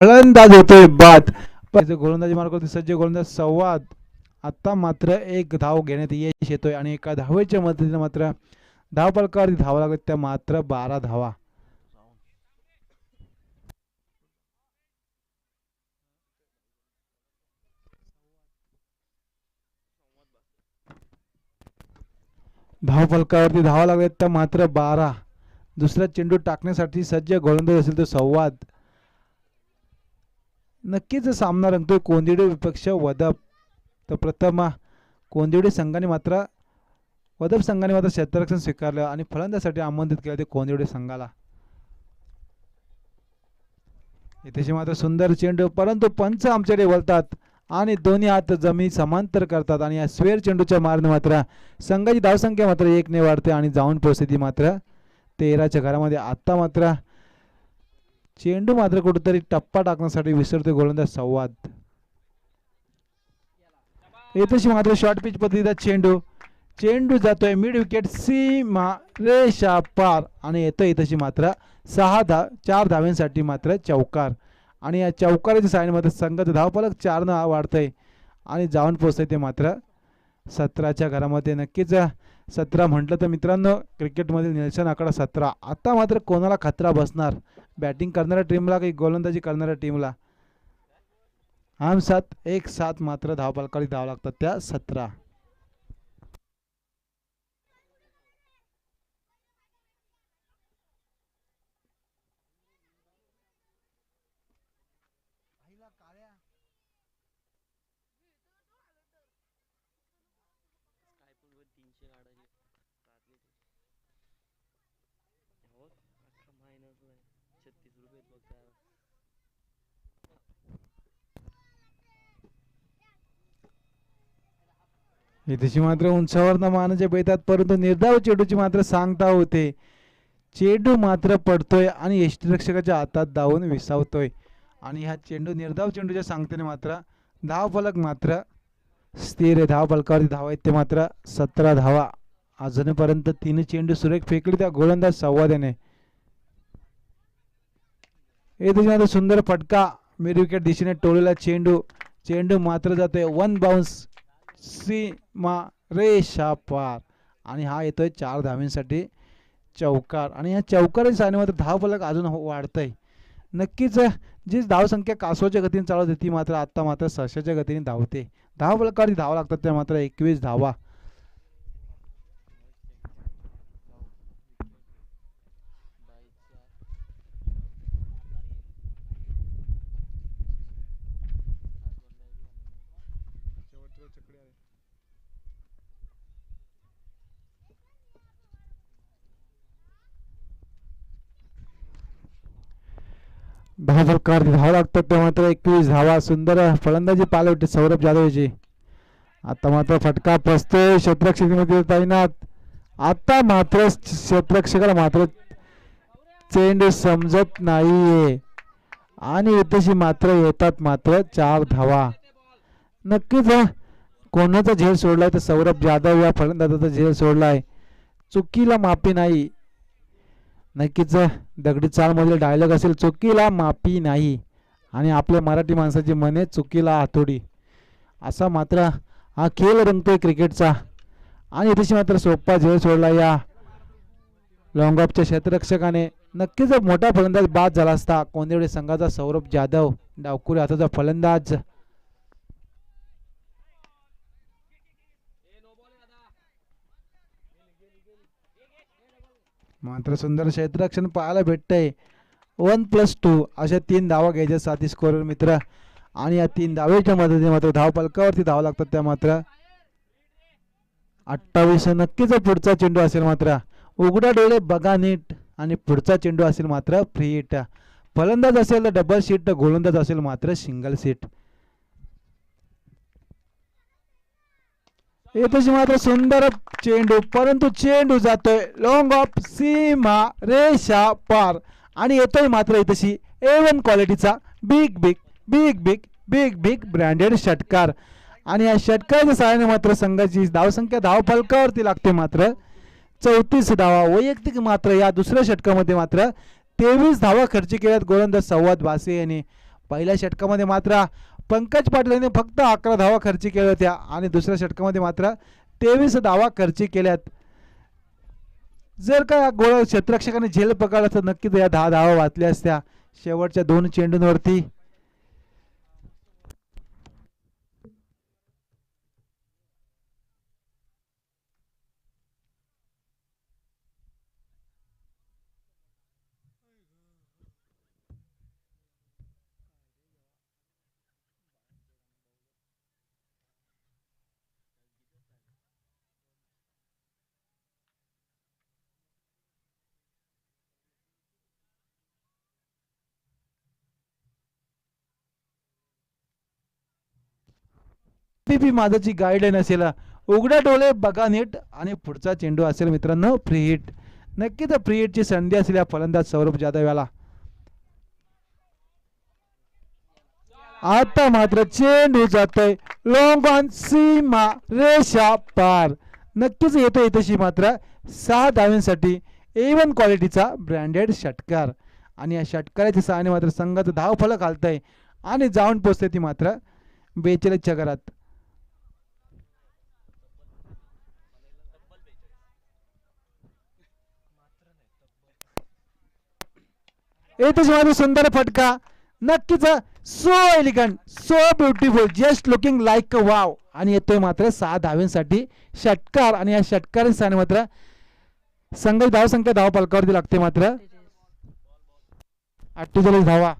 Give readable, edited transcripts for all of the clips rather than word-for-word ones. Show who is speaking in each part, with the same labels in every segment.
Speaker 1: फलंदाज होतोय बाद. गोलंदाजी मार्गावरती सज्ज गोलंदाज संवाद. आता मात्र एक धाव घेण्यात यश येतोय आणि एका धावेच्या मदतीने मात्र धावफलकावरती धावा लागत त्या मात्र 12 धावा. धावफलकावरती धावा लागत त्या मात्र 12. दुसरा चेंडू टाकण्यासाठी सज्ज गोलंदाज असेल तो संवाद. नक्कीच सामना रंगतोय कोंदिवडे विपक्ष वदप. तर प्रथम कोंदिवडे संघाने मात्र वदप संघाने मात्र क्षेत्ररक्षण स्वीकारलं आणि फलंदाजासाठी आमंत्रित केलं ते कोंदिवडे संघाला. इथे मात्र सुंदर चेंडू परंतु पंच आमच्याकडे वळतात आणि दोन्ही हात जमीन समांतर करतात आणि या स्वेर चेंडूच्या मारणे मात्र संघाची धावसंख्या मात्र 1 ने वाढते आणि जाऊन पोहोचते मात्र 13च्या घरामध्ये. आता मात्र चेंडू मात्र कुठेतरी टप्पा टाकण्यासाठी विसरतोय गोलंदाज संवाद. येथेशी मात्र शॉर्ट पिच पद्धतीचा चेंडू जातोय मिड विकेट सीमा रेषा पार आणि येतोय इथेशी मात्र 4 धाव्यांसाठी मात्र चौकार आणि या चौकाराच्या साहाय्याने मात्र संघाचं धावफलक 4 ने वाढतंय आणि जाऊन पोहोचतंय ते मात्र 17च्या घरामध्ये. नक्कीच 17 म्हटलं तर मित्रांनो क्रिकेटमधील निल्सन आकडा 17. आता मात्र कोणाला खतरा बसणार, बॅटिंग करणाऱ्या टीमला की गोलंदाजी करणाऱ्या टीमला. आम 7-1-7 मात्र धावफलकावरती धावा लागतात त्या 17. इथे मात्र उंचावर मानाचे बेतात परंतु निर्धाव चेंडूची मात्र सांगता होते. चेंडू मात्र पडतोय आणि यष्टीरक्षकाच्या हातात धावून विसावतोय आणि हा चेंडू निर्धाव चेंडूच्या सांगतेने मात्र धावफलक मात्र स्थिर आहे. धावफलकावरती धावा आहेत ते मात्र 17 धावा. अजूनपर्यंत 3 चेंडू सुरेख फेकले त्या गोलंदाज संवादाने. मात्र सुंदर फटका मिड विकेट दिशेने टोळलेला चेंडू मात्र जातोय 1 बाउन्स सीमा रेषा पार आणि हा येतोय 4 धाव्यांसाठी चौकार आणि या चौकाराच्या साहाय्याने मात्र धावफलक अजून वाढतंय. नक्कीच जी धावसंख्या कासवाच्या गतीने चालवत होती ती मात्र आता मात्र सशाच्या गतीने धावते. धावफलकावरती धावा लागतात त्या मात्र 21 धावा. धावफलकावरती धावा लागतात ते मात्र 21 धावा. सुंदर फलंदाजी पाहायला भेटते सौरभ जाधवची. आता मात्र फटका फसतोय क्षेत्ररक्षकामध्ये तैनात. आता मात्र क्षेत्ररक्षकाला मात्र चेंडू समजत नाहीये आणि इथेशी मात्र येतात मात्र 4 धावा. नक्कीच कोणाचा झेल सोडलाय तर सौरभ जाधव या फलंदाजाचा झेल सोडलाय. चुकीला माफी नाही. नक्कीच दगडी चाल मधील डायलॉग असेल चुकीला माफी नाही आणि आपल्या मराठी माणसाची मने चुकीला हातोडी असा मात्र हा खेळ रंगतोय क्रिकेटचा आणि इथे मात्र सोपा झेल सोडला या लॉंग ऑफच्या क्षेत्ररक्षकाने. नक्कीच मोठा फलंदाज बाद झाला असता कोंदिवडे संघाचा सौरभ जाधव डावखुरी हाताचा फलंदाज. मात्र सुंदर क्षेत्ररक्षण पाहायला भेटतंय. 1+2 अशा 3 धावा घ्यायच्या 7 स्कोअर मित्र आणि या 3 धावेच्या मदतीने मात्र धावफलकावरती धावा लागतात त्या मात्र 28. नक्कीच पुढचा चेंडू असेल मात्र उघडा डोळे बघा नीट आणि पुढचा चेंडू असेल मात्र फ्री हिट. फलंदाज असेल तर डबल सीट तर गोलंदाज असेल मात्र सिंगल सीट. येथे मात्र सुंदर चेंडू परंतु चेंडू जातोय लॉंग ऑफ सीमा रेषा पार आणि येतोय मात्र इथेशी A1 क्वालिटीचा big big big big big big branded षटकार आणि या षटकाराच्या सहाय्याने मात्र संघाची धावसंख्या धावफलकावरती लागते मात्र 34 धावा. वैयक्तिक मात्र या दुसऱ्या षटकामध्ये मात्र 23 धावा खर्च केल्यात गोलंदाज संवाद भासे यांनी. पहिल्या षटकामध्ये मात्र पंकज पाटील यांनी फक्त 11 धावा खर्ची केल्या होत्या आणि दुसऱ्या षटकामध्ये मात्र 23 धावा खर्ची केल्यात. जर का गोळ क्षेत्ररक्षकाने झेल पकडला तर नक्कीच या 10 धावा वाचल्या असत्या शेवटच्या 2 चेंडूंवरती. पी माझाची गाईडलाईन असेल, उघड्या डोळे बघा नीट आणि पुढचा चेंडू असेल मित्रांनो फ्री हिट. नक्कीच फ्री हिटची संधी असेल या फलंदाज सौरभ जाधव याला. आता मात्र चेंडू जातोय लॉंग ऑन सीमा रेषा पार. नक्कीच येतो इथेशी मात्र 6 धावांसाठी A1 क्वालिटीचा ब्रँडेड षटकार आणि या षटकाराच्या सहाय्याने मात्र संघाचं धाव फलक हालतंय आणि जाऊन पोचते ती मात्र 42च्या घरात. येतोच माझा सुंदर फटका. नक्कीच so elegant so beautiful just looking like a wow आणि येतोय मात्र 6 धावांसाठी षटकार आणि या षटकाराच्या सहाय्याने मात्र संघाची धावसंख्या धाव फलकावरती लागते मात्र 48 धावा.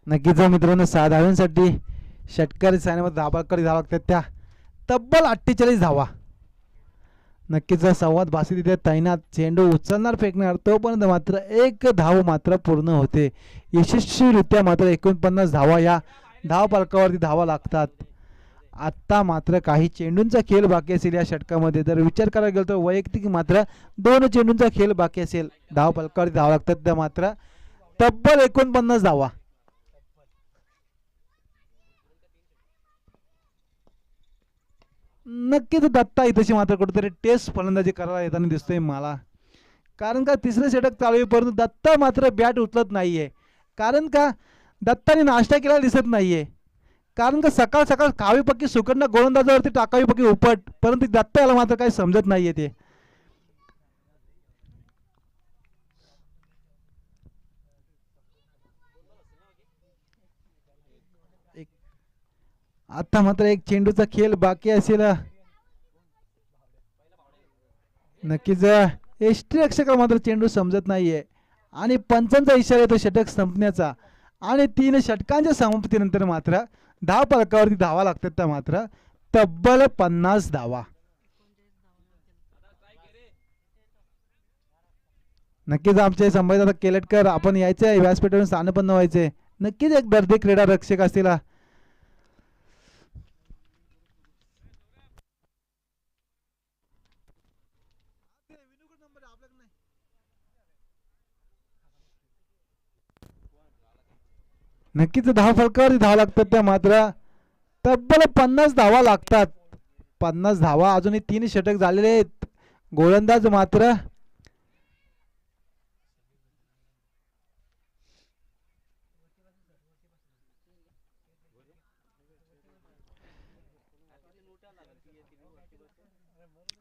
Speaker 1: नक्कीच मित्रांनो 6 धावांसाठी षटकारी सायनामध्ये धाबाकडे धावा लागतात त्या तब्बल 48 धावा. नक्कीच संवाद भासी तिथे तैनात. चेंडू उचलणार फेकणार तोपर्यंत मात्र 1 धाव मात्र पूर्ण होते यशस्वीरित्या. मात्र 49 धावा या धाव फलकावरती धावा लागतात. आत्ता मात्र काही चेंडूंचा खेळ बाकी असेल या षटकामध्ये. जर विचार करायला गेलो तर वैयक्तिक मात्र 2 चेंडूंचा खेळ बाकी असेल. धाव फलकावरती धावा लागतात त्या मात्र तब्बल 49 धावा. नक्कीच दत्ता इथेशी मात्र कुठेतरी टेस्ट फलंदाजी करायला येताना दिसतोय मला. कारण का तिसरे षटक चालू होईपर्यंत दत्ता मात्र बॅट उचलत नाहीये. कारण का दत्ताने नाश्ता केला दिसत नाहीये. कारण का सकाळ सकाळ खावी पक्की सुकन्या गोलंदाजावरती टाकावी पक्की उपट, परंतु दत्ता याला मात्र काही समजत नाहीये ते. आता मात्र एक चेंडूचा खेळ बाकी असेल. नक्कीच एसटी रक्षकाला मात्र चेंडू समजत नाहीये आणि पंचांचा इशारा येतो षटक संपण्याचा आणि 3 षटकांच्या समाप्तीनंतर मात्र धाव फलकावरती धावा लागतात त्या मात्र तब्बल 50 धावा. नक्कीच आमचे संभाजीदादा केलटकर आपण यायचंय व्यासपीठावरून स्थानपन्न व्हायचे. नक्कीच एक दर्दी क्रीडा रक्षक असतील. नक्कीच धाव फलकावरती धावा लागतात त्या मात्र तब्बल 50 धावा लागतात. 50 धावा अजूनही 3 षटक झालेले आहेत. गोलंदाज मात्र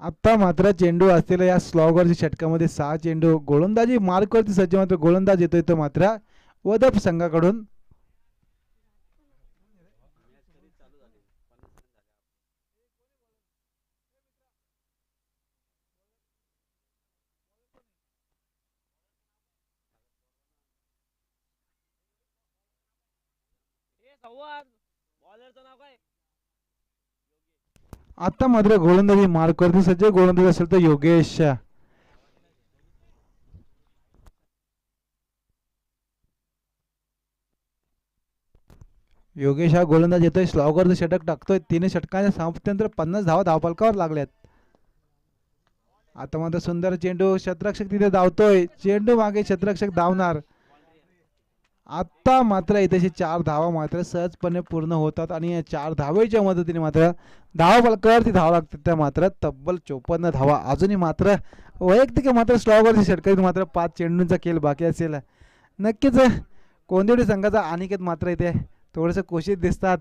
Speaker 1: आता मात्र चेंडू असलेल्या या स्लॉगवरच्या षटकामध्ये 6 चेंडू गोलंदाजी मार्कवरती सज्ज मात्र गोलंदाज येतोय तो मात्र वदप संघाकडून. आता मात्र गोलंदाजी मार्क करते सज्ज गोलंदाज असेल तर योगेश. योगेश हा गोलंदाज येतोय, स्लॉगरचं षटक टाकतोय. 3 षटकांच्या सामर्थ्यानंतर 50 धावा धावफलकावर लागल्यात. आता मात्र सुंदर चेंडू, शतरक्षक तिथे धावतोय, चेंडू मागे शतरक्षक धावणार. आता मात्र इथे 4 धावा मात्र सहजपणे पूर्ण होतात आणि या 4 धावेच्या मदतीने मात्र धावफलकावरती धावा लागतात त्या मात्र तब्बल 54 धावा. अजूनही मात्र वैयक्तिक मात्र स्लॉगरच्या षटकात मात्र 5 चेंडूंचा खेळ बाकी असेल. नक्कीच कोंदिवली संघाचा अनिकेत मात्र इथे थोडेसे कोशिश दिसतात.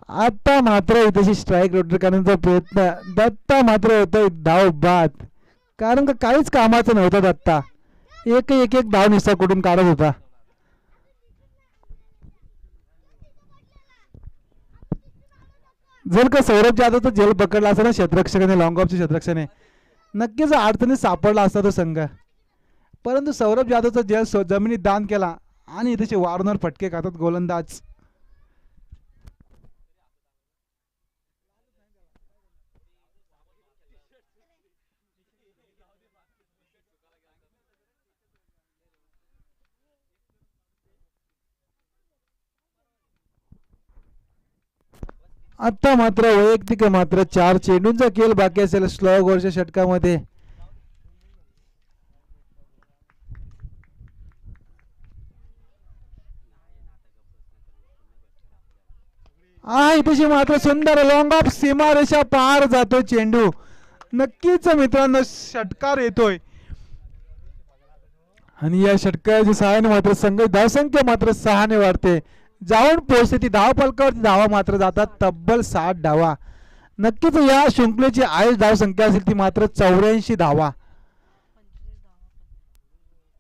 Speaker 1: आता मात्र इथे स्ट्राईक रोटेट करण्याचा प्रयत्न, दत्ता मात्र होतोय धाव बाद, कारण का काहीच कामाचं नव्हतं. दत्ता एक एक धाव निस्ता कुठून काढत होता. जर का सौरभ जाधवचा जेल पकडला असता ना क्षेत्ररक्षकाने, लॉंग ऑफच्या क्षेत्ररक्षकाने, नक्कीच अडचणीत सापडला असता तो संघ. परंतु सौरभ जाधवचा जेल जमिनीत दान केला आणि इथे वारंवार फटके खातात गोलंदाज. आता मात्र वैयक्तिक मात्र 4 चेंडूंचा खेळ बाकी असेल स्लॉगरच्या षटकामध्ये. इथे मात्र सुंदर लॉंग ऑफ, सीमारेषा पार जातो चेंडू. नक्कीच मित्रांनो षटकार येतोय आणि या षटकाच्या सहाय्याने मात्र संघ धावसंख्या मात्र 6 ने वाढते, जाऊन पोहोचते ती धावफलकावरती. धावा मात्र जातात तब्बल 60 धावा. नक्कीच या शृंखलेची आयुष धावसंख्या असेल ती मात्र 84 धावा.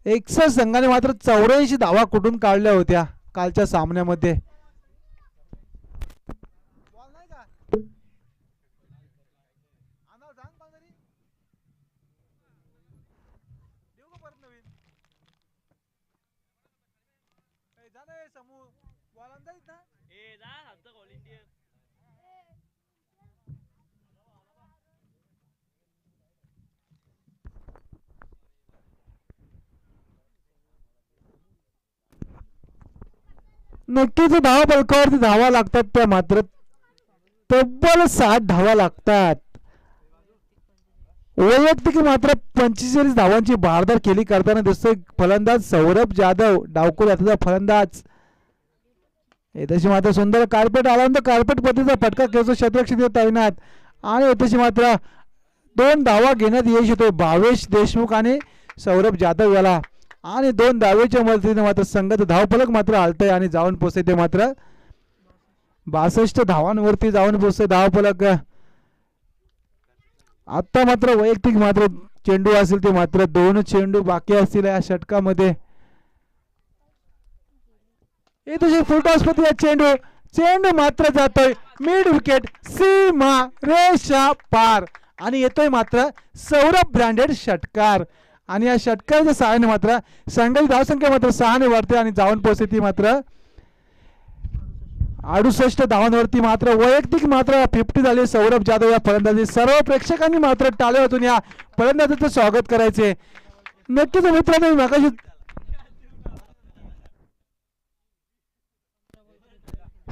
Speaker 1: 61 संघाने मात्र 84 धावा कुठून काढल्या होत्या कालच्या सामन्यामध्ये. नक्कीच धावफलकावरती धावा लागतात त्या मात्र तब्बल 60 धावा लागतात. वैयक्तिक मात्र 45 धावांची भारदार केली करताना दिसतोय फलंदाज सौरभ जाधव, डावखोल हाताचा फलंदाज. येथेशी मात्र सुंदर कार्पेट आल्यानंतर कार्पेट पद्धतीचा फटका खेळतो क्षेत्ररक्षक तैनात आणि येथेशी मात्र 2 धावा घेण्यात यश येतोय भावेश देशमुख आणि सौरभ जाधव याला. आणि 2 धावेच्या मदतीने मात्र संघाचं धावफलक मात्र हलतंय आणि जाऊन पोहोचते ते मात्र 62 धावांवरती जाऊन पोहोचते धावफलक. आता मात्र वैयक्तिक मात्र चेंडू असेल ते मात्र 2 चेंडू बाकी असतील या षटकामध्ये. इथे फुलटॉस पद्धती चेंडू, चेंडू मात्र जातोय मिड विकेट, सीमा रेषा पार आणि येतोय मात्र सौरभ ब्रँडेड षटकार. आणि या षटकाच्या सहाय्याने मात्र संघाची धावसंख्या मात्र 6 ने वाढते आणि जाऊन पोहोचते ती मात्र 68 धावांवरती. मात्र वैयक्तिक मात्र 50 झाले सौरभ जाधव या फलंदाजी. सर्व प्रेक्षकांनी मात्र टाळ्या वाजवून या फलंदाजाचं स्वागत करायचे. नक्कीच मित्रांनो मगाशी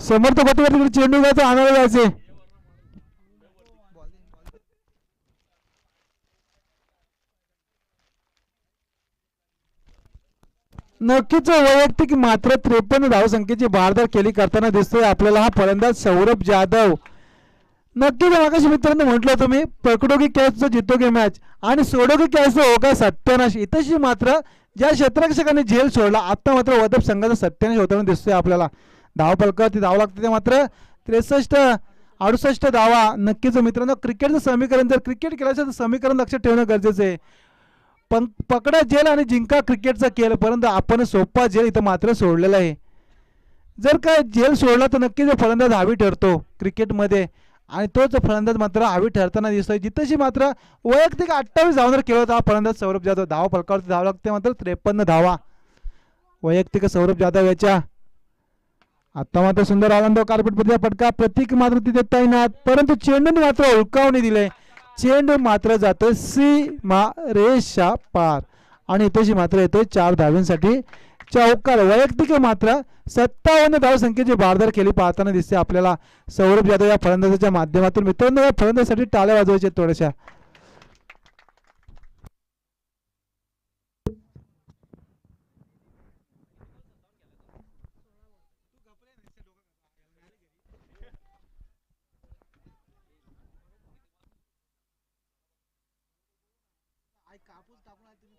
Speaker 1: समर्थ गतीवरती चेंडू घ्यायचा, आणायला जायचे. नक्कीच वैयक्तिक मात्र 53 धावसंख्येची भारदार केली करताना दिसतोय आपल्याला हा फलंदाज सौरभ जाधव. नक्कीच मागाशी मित्रांनो म्हटलं तुम्ही पकडोगी कॅच जितोगे मॅच आणि सोडोगी कॅच होगा सत्यानाश. इथेशी मात्र ज्या क्षेत्ररक्षकाने झेल सोडला आता मात्र वदप संघाचा सत्यानाश होताना दिसतोय आपल्याला. धावफलकावरती धाव लागते ते मात्र 63-68 धावा. नक्कीच मित्रांनो क्रिकेटचं समीकरण, जर क्रिकेट खेळायचं तर समीकरण लक्षात ठेवणं गरजेचं आहे. पकडा जेल आणि जिंका क्रिकेटचा खेळ, परंतु आपण सोपा जेल इथं मात्र सोडलेला आहे. जर का जेल सोडला तर नक्कीच फलंदाज हवी ठरतो क्रिकेटमध्ये आणि तोच फलंदाज मात्र हवी ठरताना दिसतोय. जिथेशी मात्र वैयक्तिक 28 धावांवर केला होता फलंदाज सौरभ जाधव. धाव फलकावरती धाव लागते मात्र 53 धावा वैयक्तिक सौरभ जाधव याच्या. आता मात्र सुंदर आनंद कार्पेटवरचा फटका प्रतीक मात्र तिथे तैनात, परंतु चेंडूने मात्र उलकावणी दिले. चेंडू मात्र जातोय सीमा रेषा पार आणि इथेशी मात्र येतोय 4 धावांसाठी चौकार. वैयक्तिक मात्र 57 धावसंख्येची भारदार केली पाहताना दिसते आपल्याला सौरभ जाधव या फलंदाजाच्या माध्यमातून. मित्रांनो या फलंदाजासाठी टाळ्या वाजवायच्या थोड्याशा.